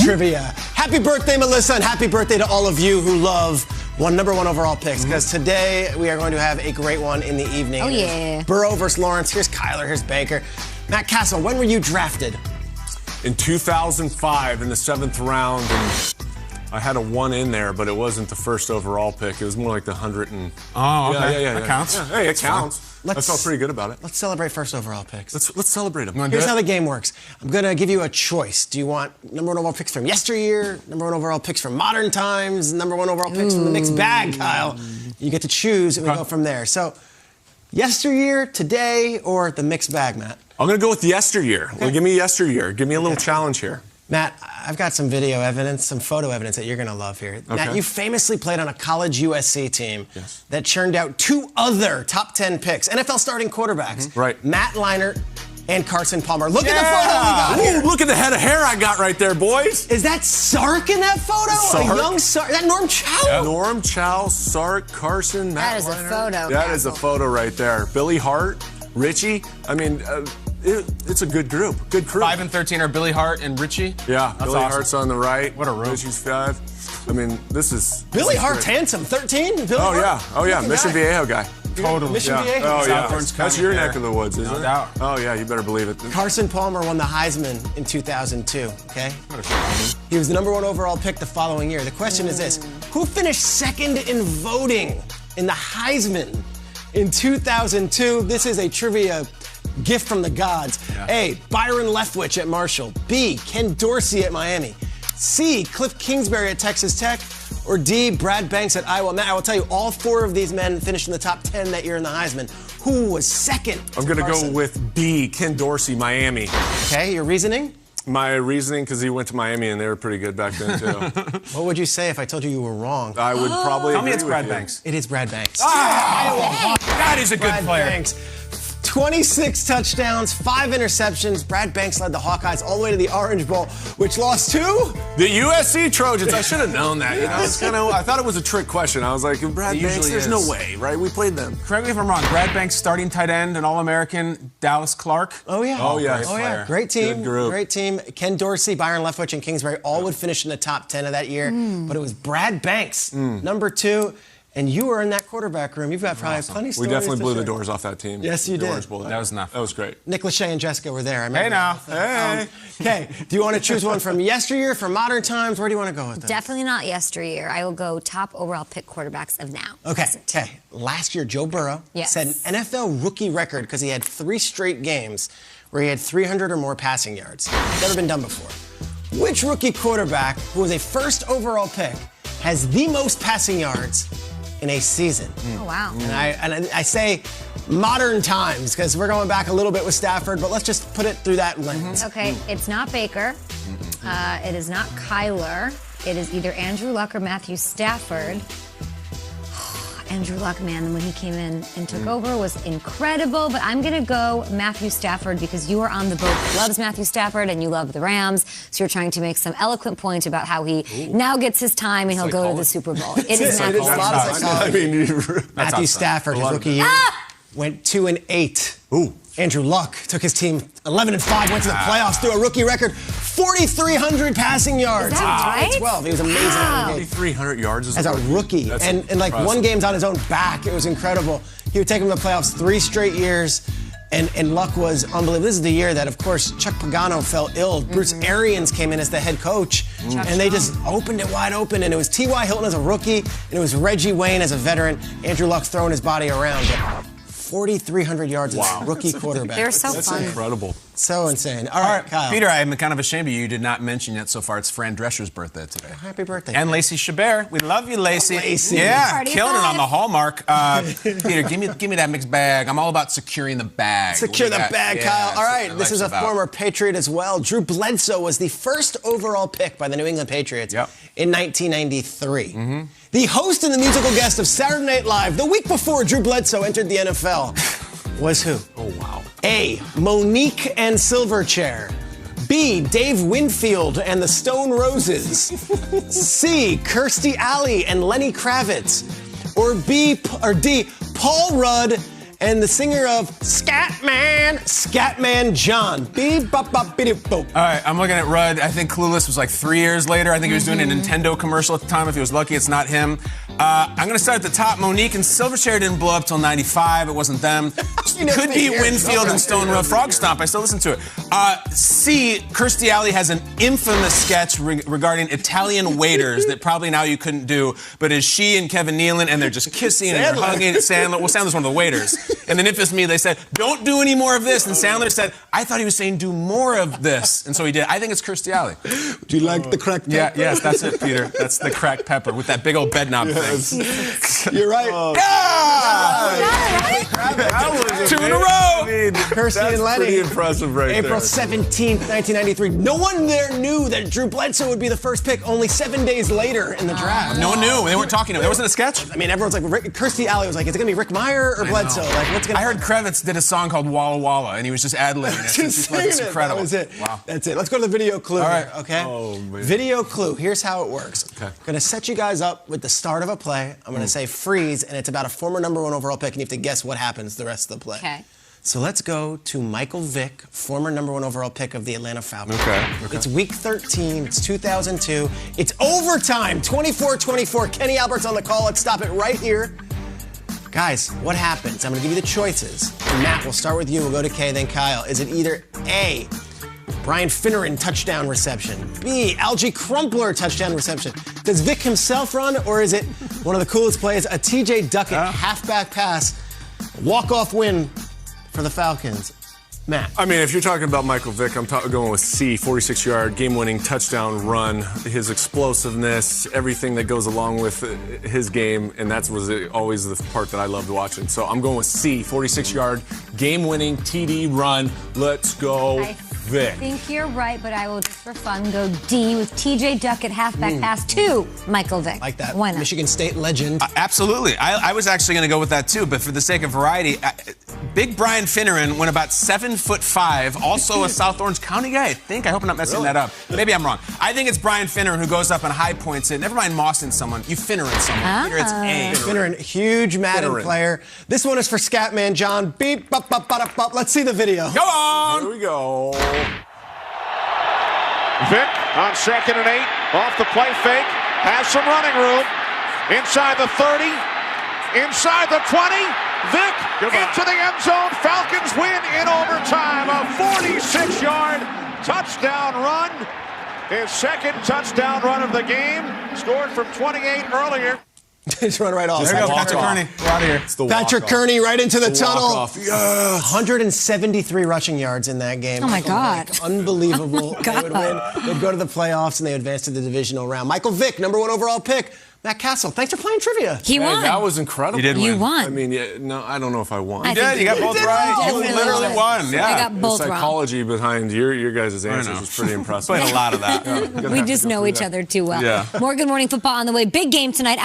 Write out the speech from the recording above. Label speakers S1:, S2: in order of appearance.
S1: trivia. Happy birthday, Melissa, and happy birthday to all of you who love number one overall picks, because today we are going to have a great one in the evening.
S2: Oh, yeah.
S1: Burrow versus Lawrence. Here's Kyler, here's Baker. Matt Castle, when were you drafted?
S3: In 2005, in the 7th round, and I had a 1 in there, but it wasn't the first overall pick. It was more like the 100 and...
S4: Oh, okay.
S3: Yeah.
S4: That counts.
S3: Yeah, hey, it counts. I felt pretty good about it.
S1: Let's celebrate first overall picks.
S3: Let's celebrate them.
S1: Here's how the game works. I'm going to give you a choice. Do you want number one overall picks from yesteryear, number one overall picks from modern times, number one overall picks from the mixed bag, Kyle? You get to choose, and we go from there. So, yesteryear, today, or the mixed bag, Matt?
S3: I'm going to go with yesteryear. Okay. Well, give me yesteryear. Give me a little challenge here.
S1: Matt, I've got some video evidence, some photo evidence that you're going to love here. Okay. Matt, you famously played on a college USC team that churned out 2 other top 10 picks, NFL starting quarterbacks.
S3: Right.
S1: Matt Leinart and Carson Palmer. Look at the photo we got here.
S3: Look at the head of hair I got right there, boys.
S1: Is that Sark in that photo?
S3: Sark.
S1: A young Sark? Is that Norm Chow?
S3: Yeah. Norm Chow, Sark, Carson, Matt
S2: That is
S3: Leinart.
S2: a photo.
S3: That is a photo right there. Billy Hart, Richie. I mean... it's a good group. Good crew.
S4: 5 and 13 are Billy Hart and Richie.
S3: Yeah,
S4: that's
S3: Billy
S4: awesome.
S3: Hart's on the right.
S4: What a room.
S3: Richie's 5. I mean, this is...
S1: Billy Hart's handsome. 13? Billy Hart?
S3: Oh, yeah. Mission Viejo guy.
S4: Totally.
S1: Mission Viejo?
S3: Oh, yeah.
S4: Orange
S3: That's
S4: County
S3: your
S4: there.
S3: neck of the woods, isn't it?
S4: No doubt.
S3: Oh, yeah, you better believe it.
S1: Carson Palmer won the Heisman in 2002, okay? He was the number 1 overall pick the following year. The question is this: who finished second in voting in the Heisman in 2002? This is a trivia gift from the gods.
S4: Yeah.
S1: A, Byron Leftwich at Marshall. B, Ken Dorsey at Miami. C, Cliff Kingsbury at Texas Tech. Or D, Brad Banks at Iowa. Matt, I will tell you, all 4 of these men finished in the top 10 that year in the Heisman. Who was second?
S3: I'm going to go with B, Ken Dorsey, Miami.
S1: Okay, your reasoning?
S3: My reasoning, because he went to Miami and they were pretty good back then, too.
S1: What would you say if I told you you were wrong?
S3: I would probably
S4: Tell me it's
S3: agree
S4: Brad
S3: with you.
S1: It
S4: Banks.
S1: is Brad Banks.
S4: God, he's a good
S1: Brad
S4: player.
S1: Banks. 26 touchdowns, 5 interceptions. Brad Banks led the Hawkeyes all the way to the Orange Bowl, which lost to
S3: the USC Trojans. I should have known that. You know, it's kind of. I thought it was a trick question. I was like, Brad Banks. There's no way, right? We played them.
S4: Correct me if I'm wrong. Brad Banks, starting tight end, an All-American, Dallas Clark.
S1: Oh yeah.
S3: Oh yeah.
S1: Great team.
S3: Good group.
S1: Great team. Ken Dorsey, Byron Leftwich, and Kingsbury all would finish in the top 10 of that year, but it was Brad Banks, number 2. And you were in that quarterback room. You've got probably plenty of stories.
S3: We definitely
S1: to
S3: blew
S1: share.
S3: the doors off that team.
S1: Yes, you
S3: the
S1: did.
S3: Orange Bowl
S4: That was enough.
S3: That was great.
S1: Nick Lachey and Jessica were there. I remember.
S4: Hey now.
S3: Hey.
S1: Okay. Do you want to choose one from yesteryear, from modern times? Where do you want to go with this?
S2: Definitely not yesteryear. I will go top overall pick quarterbacks of now.
S1: Okay. Last year, Joe Burrow set an NFL rookie record because he had 3 straight games where he had 300 or more passing yards. Never been done before. Which rookie quarterback who was a first overall pick has the most passing yards in a season?
S2: Oh, wow.
S1: And I say modern times because we're going back a little bit with Stafford, but let's just put it through that lens.
S2: Okay, it's not Baker. It is not Kyler. It is either Andrew Luck or Matthew Stafford. Andrew Luck, man, when he came in and took over was incredible, but I'm going to go Matthew Stafford because you are on the boat that loves Matthew Stafford and you love the Rams, so you're trying to make some eloquent point about how he now gets his time and he'll go to the Super Bowl. It is Matthew Stafford.
S1: Matthew Stafford, his rookie year, went 2-8.
S3: Ooh.
S1: Andrew Luck took his team 11-5, went to the playoffs, threw a rookie record, 4,300 passing yards
S2: Is that
S1: in
S2: right?
S1: 2012. He was amazing.
S2: Wow.
S3: 4,300 yards
S1: As a rookie. And like
S3: impressive.
S1: 1 game's on his own back. It was incredible. He would take him to the playoffs 3 straight years. And Luck was unbelievable. This is the year that, of course, Chuck Pagano fell ill. Bruce Arians came in as the head coach. And they just opened it wide open. And it was T.Y. Hilton as a rookie. And it was Reggie Wayne as a veteran. Andrew Luck throwing his body around. But 4,300 yards as a rookie quarterback.
S2: They're so
S3: That's
S2: fun.
S3: incredible.
S1: So insane. All right, Kyle.
S4: Peter, I'm kind of ashamed of you. You did not mention yet so far. It's Fran Drescher's birthday today.
S1: Happy birthday.
S4: And Lacey Chabert. We love you, Lacey.
S1: Lacey.
S4: Yeah,
S2: Party
S4: killing it
S2: five.
S4: on the Hallmark. Peter, give me that mixed bag. I'm all about securing the bag.
S1: Secure the bag, Kyle. All right,
S4: that's
S1: this is
S4: what
S1: a
S4: life's about.
S1: former Patriot as well. Drew Bledsoe was the first overall pick by the New England Patriots in 1993. The host and the musical guest of Saturday Night Live the week before Drew Bledsoe entered the NFL was who?
S3: Oh, wow.
S1: A, Monique and Silverchair. B, Dave Winfield and the Stone Roses. C, Kirstie Alley and Lenny Kravitz. Or D, Paul Rudd and the singer of Scatman John. Beep, bop, bop, biddy, boop.
S4: All right, I'm looking at Rudd. I think Clueless was like 3 years later. I think he was doing a Nintendo commercial at the time. If he was lucky, it's not him. I'm going to start at the top. Monique and Silverchair didn't blow up till 95. It wasn't them. Could be Winfield and Stone Road Frog Stomp. I still listen to it. C, Kirstie Alley has an infamous sketch regarding Italian waiters that probably now you couldn't do, but is she and Kevin Nealon, and they're just kissing and they're hugging. Sandler. Well, Sandler's one of the waiters. And then infamously, they said, don't do any more of this. And Sandler said, I thought he was saying do more of this. And so he did. I think it's Kirstie Alley.
S1: Do you like the cracked pepper?
S4: Yeah, yes, that's it, Peter. That's the cracked pepper with that big old bed knob thing.
S1: You're right.
S4: Two in a row.
S1: Kirstie and Lenny.
S3: Pretty impressive right
S1: April
S3: there.
S1: 17th, 1993. No one there knew that Drew Bledsoe would be the first pick only 7 days later in the draft.
S4: No one knew. They weren't talking to him. There wasn't a sketch?
S1: I mean, everyone's like, Kirstie Alley was like, is it going to be Rick Meyer or Bledsoe? Like, what's going to
S4: I heard Kravitz did a song called Walla Walla, and he was just ad-libbing it.
S1: Just
S4: It's incredible.
S1: That was it.
S4: Wow.
S1: That's it. Let's go to the video clue.
S4: All right.
S1: Here, okay?
S3: Oh, man.
S1: Video clue. Here's how it works.
S3: Okay.
S1: I'm going to set you guys up with the start of a play. I'm going to say freeze, and it's about a former #1 overall pick, and you have to guess what happens the rest of the play.
S2: Okay.
S1: So let's go to Michael Vick, former #1 overall pick of the Atlanta Falcons.
S3: Okay.
S1: It's week 13. It's 2002. It's overtime. 24-24. Kenny Albert's on the call. Let's stop it right here. Guys, what happens? I'm going to give you the choices. And Matt, we'll start with you. We'll go to Kay, then Kyle. Is it either A, Brian Finneran touchdown reception, B, Algie Crumpler touchdown reception? Does Vick himself run, or is it one of the coolest plays, a TJ Duckett halfback pass, walk-off win for the Falcons? Matt.
S3: I mean, if you're talking about Michael Vick, I'm going with C, 46-yard game-winning touchdown run. His explosiveness, everything that goes along with his game, and that was always the part that I loved watching. So I'm going with C, 46-yard game-winning TD run. Let's go, Vick.
S2: I think you're right, but I will just for fun go D with TJ Duckett halfback pass to Michael Vick.
S1: Like that.
S2: Why not?
S1: Michigan State legend.
S4: Absolutely. I was actually going to go with that too, but for the sake of variety, Big Brian Finneran went about 7'5", also a South Orange County guy, I think. I hope I'm not messing that up. Maybe I'm wrong. I think it's Brian Finneran who goes up and high points it. Never mind Mawson someone. You Finneran someone. Peter, it's A.
S1: Finneran, huge Madden player. This one is for Scatman John. Beep, bop, bop, bop, bop. Let's see the video.
S4: Go on!
S3: Here we go.
S5: Vick on 2nd and 8, off the play fake, has some running room, inside the 30, inside the 20, Vick into the end zone, Falcons win in overtime, a 46-yard touchdown run, his second touchdown run of the game, scored from 28 earlier.
S1: Just run right off.
S4: There you go, Patrick Kearney. We're out of here.
S3: It's the
S1: Patrick
S3: walk-off.
S1: Kearney right into the tunnel.
S3: Walk-off. Yes.
S1: 173 rushing yards in that game.
S2: Oh, my God.
S1: Like, unbelievable.
S2: Oh, my
S1: They would win. They'd go to the playoffs, and they advance to the divisional round. Michael Vick, #1 overall pick. Matt Castle, thanks for playing trivia.
S2: He won.
S3: That was incredible.
S4: You did win.
S2: You won.
S3: I mean, no, I don't know if I won.
S2: I
S4: Yeah,
S2: think
S4: you got both right. You
S2: definitely
S4: literally won.
S2: I
S4: Yeah.
S2: got both
S3: the
S2: wrong.
S3: psychology behind your guys' answers
S4: know.
S3: was pretty impressive.
S4: Played a lot of that.
S3: Gonna
S2: We
S3: have to
S2: just
S3: go
S2: know
S3: through
S2: each
S3: that.
S2: other too well.
S3: Yeah.
S2: More Good Morning Football on the way. Big game tonight.